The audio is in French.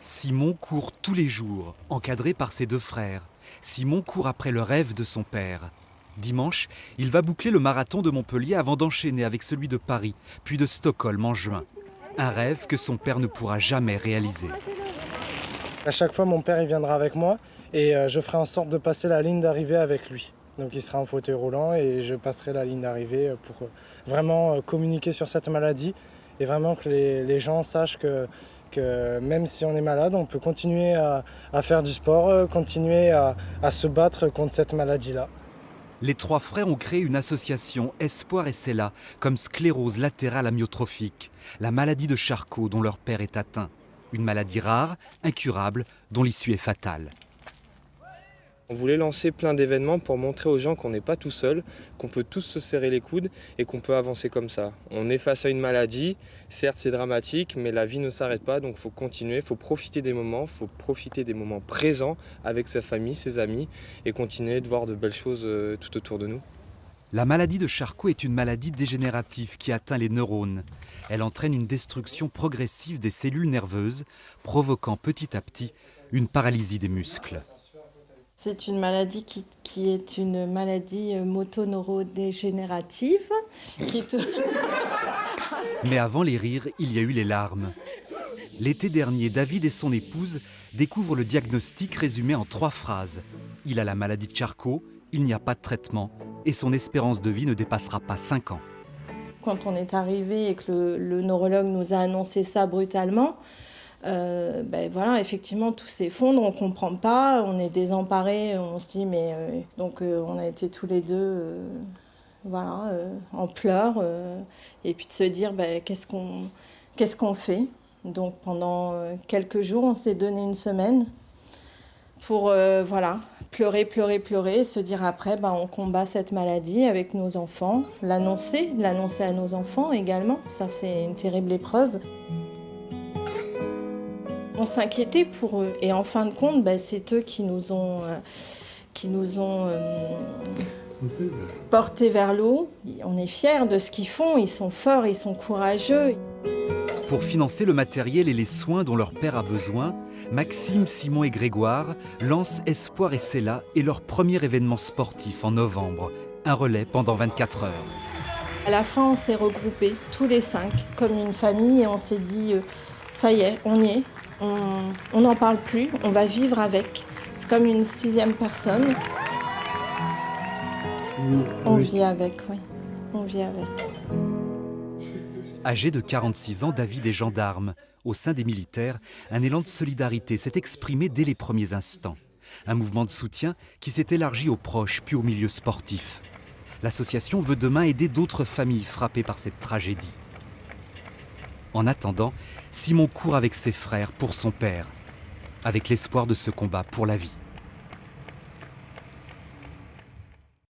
Simon court tous les jours, encadré par ses deux frères. Simon court après le rêve de son père. Dimanche, il va boucler le marathon de Montpellier avant d'enchaîner avec celui de Paris, puis de Stockholm en juin. Un rêve que son père ne pourra jamais réaliser. À chaque fois, mon père il viendra avec moi et je ferai en sorte de passer la ligne d'arrivée avec lui. Donc il sera en fauteuil roulant et je passerai la ligne d'arrivée pour vraiment communiquer sur cette maladie et vraiment que les gens sachent que même si on est malade, on peut continuer à faire du sport, continuer à se battre contre cette maladie-là. Les trois frères ont créé une association Espoir et Cella, comme sclérose latérale amyotrophique, la maladie de Charcot dont leur père est atteint. Une maladie rare, incurable, dont l'issue est fatale. On voulait lancer plein d'événements pour montrer aux gens qu'on n'est pas tout seul, qu'on peut tous se serrer les coudes et qu'on peut avancer comme ça. On est face à une maladie, certes c'est dramatique, mais la vie ne s'arrête pas, donc il faut continuer, il faut profiter des moments présents avec sa famille, ses amis et continuer de voir de belles choses tout autour de nous. La maladie de Charcot est une maladie dégénérative qui atteint les neurones. Elle entraîne une destruction progressive des cellules nerveuses, provoquant petit à petit une paralysie des muscles. C'est une maladie qui est une maladie motoneurodégénérative. Mais avant les rires, il y a eu les larmes. L'été dernier, David et son épouse découvrent le diagnostic résumé en 3 phrases. Il a la maladie de Charcot, il n'y a pas de traitement et son espérance de vie ne dépassera pas 5 ans. Quand on est arrivé et que le neurologue nous a annoncé ça brutalement, voilà, effectivement, tout s'effondre, on ne comprend pas, on est désemparés, on se dit, on a été tous les deux en pleurs, et puis de se dire, qu'est-ce qu'on fait? Donc pendant quelques jours, on s'est donné une semaine pour pleurer, et se dire après, on combat cette maladie avec nos enfants, l'annoncer à nos enfants également, ça c'est une terrible épreuve. On s'inquiétait pour eux et en fin de compte, c'est eux qui nous ont portés vers l'eau. On est fiers de ce qu'ils font, ils sont forts, ils sont courageux. Pour financer le matériel et les soins dont leur père a besoin, Maxime, Simon et Grégoire lancent Espoir et Cella et leur premier événement sportif en novembre, un relais pendant 24 heures. À la fin, on s'est regroupés, tous les 5, comme une famille, et on s'est dit, ça y est, on y est. On n'en parle plus, on va vivre avec. C'est comme une 6e personne. On vit avec, oui. On vit avec. Âgé de 46 ans, David est gendarme. Au sein des militaires, un élan de solidarité s'est exprimé dès les premiers instants. Un mouvement de soutien qui s'est élargi aux proches puis au milieu sportif. L'association veut demain aider d'autres familles frappées par cette tragédie. En attendant, Simon court avec ses frères pour son père, avec l'espoir de ce combat pour la vie.